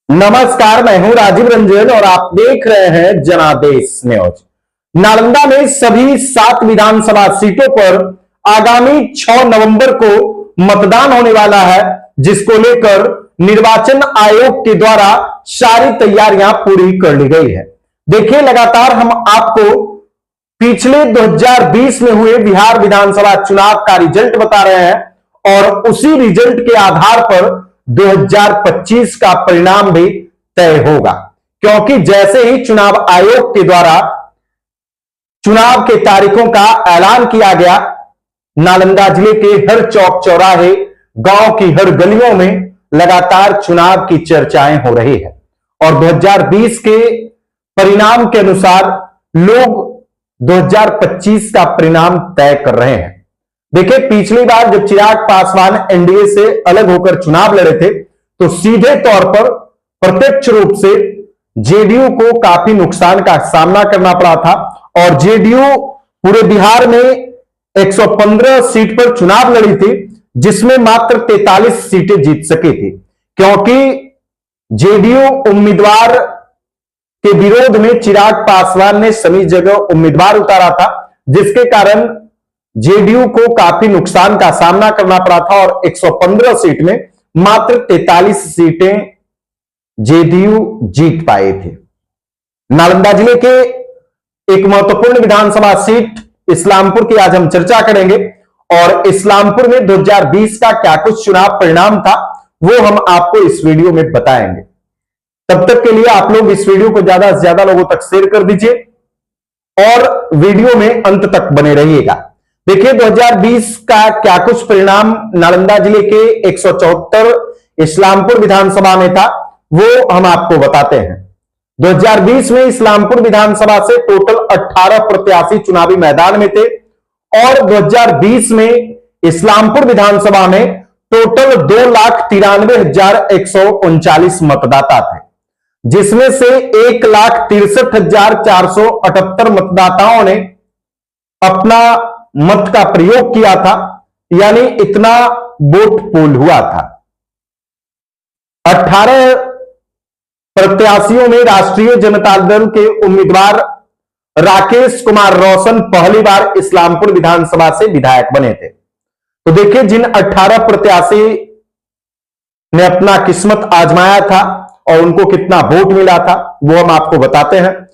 नमस्कार, मैं हूं राजीव रंजन और आप देख रहे हैं जनादेश न्यूज। नालंदा में सभी 7 विधानसभा सीटों पर आगामी 6 नवंबर को मतदान होने वाला है, जिसको लेकर निर्वाचन आयोग के द्वारा सारी तैयारियां पूरी कर ली गई है। देखिए, लगातार हम आपको पिछले 2020 में हुए बिहार विधानसभा चुनाव का रिजल्ट बता रहे हैं और उसी रिजल्ट के आधार पर 2025 का परिणाम भी तय होगा, क्योंकि जैसे ही चुनाव आयोग के द्वारा चुनाव के तारीखों का ऐलान किया गया, नालंदा जिले के हर चौक चौराहे, गांव की हर गलियों में लगातार चुनाव की चर्चाएं हो रही है और 2020 के परिणाम के अनुसार लोग 2025 का परिणाम तय कर रहे हैं। देखिए, पिछली बार जब चिराग पासवान एनडीए से अलग होकर चुनाव लड़े थे, तो सीधे तौर पर प्रत्यक्ष रूप से जेडीयू को काफी नुकसान का सामना करना पड़ा था और जेडीयू पूरे बिहार में 115 सीट पर चुनाव लड़ी थी, जिसमें मात्र 43 सीटें जीत सकी थी, क्योंकि जेडीयू उम्मीदवार के विरोध में चिराग पासवान ने सभी जगह उम्मीदवार उतारा था, जिसके कारण जेडीयू को काफी नुकसान का सामना करना पड़ा था और 115 सीट में मात्र 43 सीटें जेडीयू जीत पाए थे। नालंदा जिले के एक महत्वपूर्ण विधानसभा सीट इस्लामपुर की आज हम चर्चा करेंगे और इस्लामपुर में 2020 का क्या कुछ चुनाव परिणाम था, वो हम आपको इस वीडियो में बताएंगे। तब तक के लिए आप लोग इस वीडियो को ज्यादा से ज्यादा लोगों तक शेयर कर दीजिए और वीडियो में अंत तक बने रहिएगा। देखिए, 2020 का क्या कुछ परिणाम नालंदा जिले के 174 इस्लामपुर विधानसभा में था, वो हम आपको बताते हैं। 2020 में इस्लामपुर विधानसभा से टोटल 18 प्रत्याशी चुनावी मैदान में थे और 2020 में इस्लामपुर विधानसभा में टोटल 2,93,139 मतदाता थे, जिसमें से 1,63,478 मतदाताओं ने अपना मत का प्रयोग किया था, यानी इतना वोट पोल हुआ था। 18 प्रत्याशियों में राष्ट्रीय जनता दल के उम्मीदवार राकेश कुमार रोशन पहली बार इस्लामपुर विधानसभा से विधायक बने थे। तो देखिए, जिन 18 प्रत्याशी ने अपना किस्मत आजमाया था और उनको कितना वोट मिला था, वो हम आपको बताते हैं।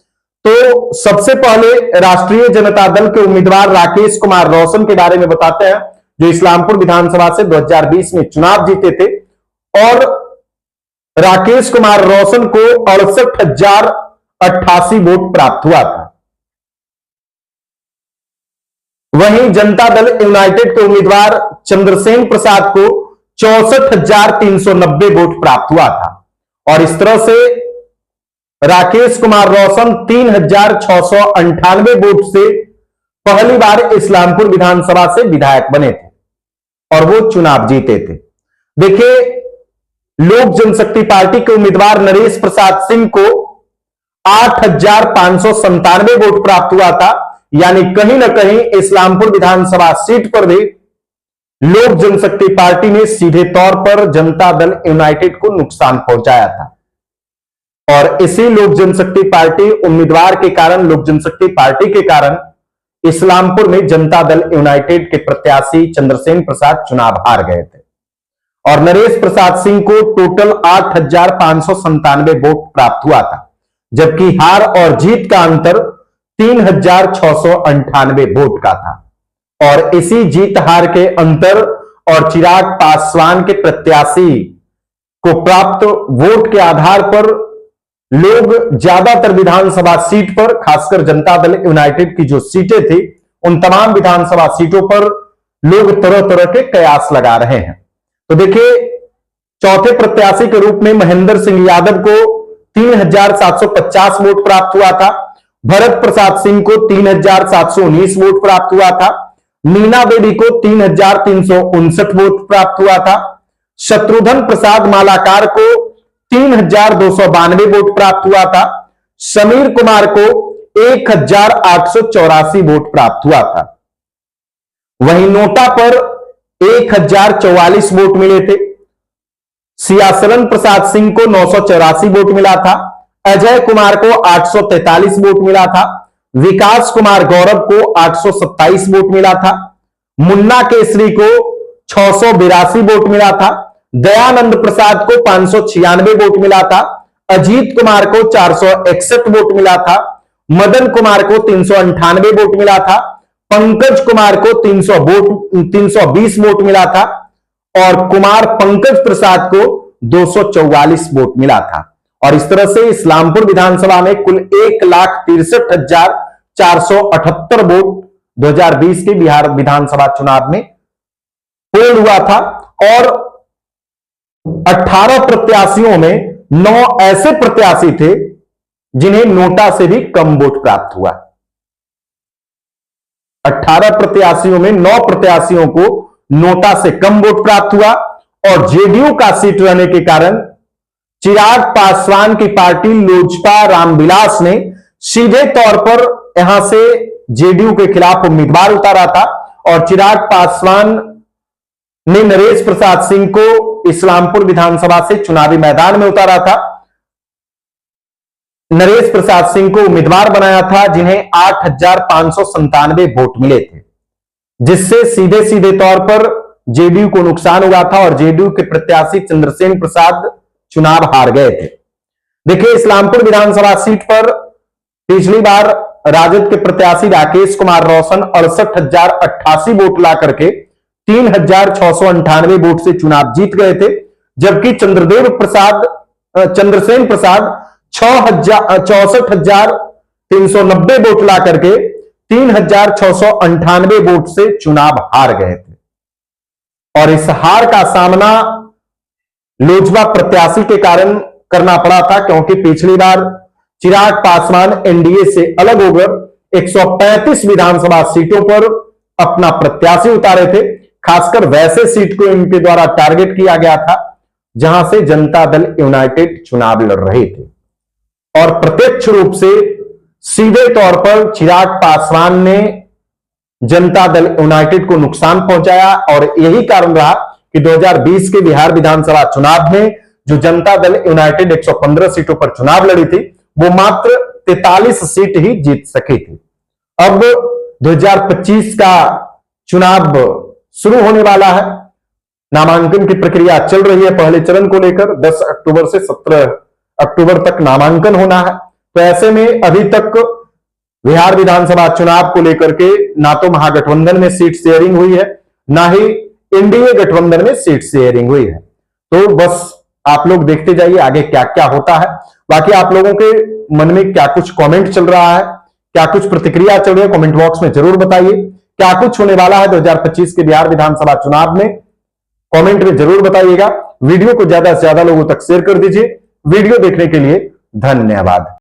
तो सबसे पहले राष्ट्रीय जनता दल के उम्मीदवार राकेश कुमार रोशन के बारे में बताते हैं, जो इस्लामपुर विधानसभा से 2020 में चुनाव जीते थे और राकेश कुमार रोशन को 68,088 वोट प्राप्त हुआ था। वहीं जनता दल यूनाइटेड के उम्मीदवार चंद्रसेन प्रसाद को 64,390 वोट प्राप्त हुआ था और इस तरह से राकेश कुमार रोशन 3,698 वोट से पहली बार इस्लामपुर विधानसभा से विधायक बने थे और वो चुनाव जीते थे। देखिए, लोक जनशक्ति पार्टी के उम्मीदवार नरेश प्रसाद सिंह को 8,597 वोट प्राप्त हुआ था, यानी कहीं ना कहीं इस्लामपुर विधानसभा सीट पर भी लोक जनशक्ति पार्टी ने सीधे तौर पर जनता दल यूनाइटेड को नुकसान पहुंचाया था और इसी लोक जनशक्ति पार्टी उम्मीदवार के कारण, लोक जनशक्ति पार्टी के कारण इस्लामपुर में जनता दल यूनाइटेड के प्रत्याशी चंद्रसेन प्रसाद चुनाव हार गए थे और नरेश प्रसाद सिंह को टोटल 8,597 वोट प्राप्त हुआ था, जबकि हार और जीत का अंतर 3,698 वोट का था और इसी जीत हार के अंतर और चिराग पासवान के प्रत्याशी को प्राप्त वोट के आधार पर लोग ज्यादातर विधानसभा सीट पर, खासकर जनता दल यूनाइटेड की जो सीटें थी, उन तमाम विधानसभा सीटों पर लोग तरह तरह के कयास लगा रहे हैं। तो देखिए, चौथे प्रत्याशी के रूप में महेंद्र सिंह यादव को 3,750 वोट प्राप्त हुआ था, भरत प्रसाद सिंह को 3,719 वोट प्राप्त हुआ था, मीना देवी को 3,359 वोट प्राप्त हुआ था, शत्रुघ्न प्रसाद मालाकार को 3,292 वोट प्राप्त हुआ था, समीर कुमार को 1,884 वोट प्राप्त हुआ था। वहीं नोटा पर 1,044 वोट मिले थे सियासलन प्रसाद सिंह को 984 वोट मिला था, अजय कुमार को 843 वोट मिला था, विकास कुमार गौरव को 827 वोट मिला था, मुन्ना केसरी को 682 वोट मिला था, दयानंद प्रसाद को 596 वोट मिला था, अजीत कुमार को 461 वोट मिला था, मदन कुमार को 398 वोट मिला था, पंकज कुमार को 320 वोट मिला था और कुमार पंकज प्रसाद को 244 वोट मिला था। और इस तरह से इस्लामपुर विधानसभा में कुल 1,63,478 वोट 2020 के बिहार विधानसभा चुनाव में पोल हुआ था और 18 प्रत्याशियों में 9 ऐसे प्रत्याशी थे जिन्हें नोटा से भी कम वोट प्राप्त हुआ। 18 प्रत्याशियों में 9 प्रत्याशियों को नोटा से कम वोट प्राप्त हुआ और जेडीयू का सीट रहने के कारण चिराग पासवान की पार्टी लोजपा रामविलास ने सीधे तौर पर यहां से जेडीयू के खिलाफ उम्मीदवार उतारा था और चिराग पासवान ने नरेश प्रसाद सिंह को इस्लामपुर विधानसभा से चुनावी मैदान में उतारा था। नरेश प्रसाद सिंह को उम्मीदवार बनाया था जिन्हें 8,597 वोट मिले थे, जिससे सीधे सीधे तौर पर जेडीयू को नुकसान हुआ था और जेडीयू के प्रत्याशी चंद्रसेन प्रसाद चुनाव हार गए थे। देखिए, इस्लामपुर विधानसभा सीट पर पिछली बार राजद के प्रत्याशी राकेश कुमार रोशन 68,088 वोट ला करके 3,698 वोट से चुनाव जीत गए थे, जबकि चंद्रसेन प्रसाद 64,390 वोट ला करके 3,698 वोट से चुनाव हार गए थे। और इस हार का सामना लोजपा प्रत्याशी के कारण करना पड़ा था, क्योंकि पिछली बार चिराग पासवान एनडीए से अलग होकर 135 विधानसभा सीटों पर अपना प्रत्याशी उतारे थे। खासकर वैसे सीट को इनके द्वारा टारगेट किया गया था जहां से जनता दल यूनाइटेड चुनाव लड़ रहे थे और प्रत्यक्ष रूप से सीधे तौर पर चिराग पासवान ने जनता दल यूनाइटेड को नुकसान पहुंचाया और यही कारण रहा कि 2020 के बिहार विधानसभा चुनाव में जो जनता दल यूनाइटेड 115 सीटों पर चुनाव लड़ी थी, वो मात्र 43 सीट ही जीत सकी थी। अब 2025 का चुनाव शुरू होने वाला है, नामांकन की प्रक्रिया चल रही है। पहले चरण को लेकर 10 अक्टूबर से 17 अक्टूबर तक नामांकन होना है। तो ऐसे में अभी तक बिहार विधानसभा चुनाव को लेकर के ना तो महागठबंधन में सीट शेयरिंग हुई है, ना ही एनडीए गठबंधन में सीट शेयरिंग हुई है। तो बस आप लोग देखते जाइए आगे क्या क्या होता है। बाकी आप लोगों के मन में क्या कुछ कमेंट चल रहा है, क्या कुछ प्रतिक्रिया चल रही है, कमेंट बॉक्स में जरूर बताइए। क्या कुछ होने वाला है 2025 के बिहार विधानसभा चुनाव में, कमेंट में जरूर बताइएगा। वीडियो को ज्यादा से ज्यादा लोगों तक शेयर कर दीजिए। वीडियो देखने के लिए धन्यवाद।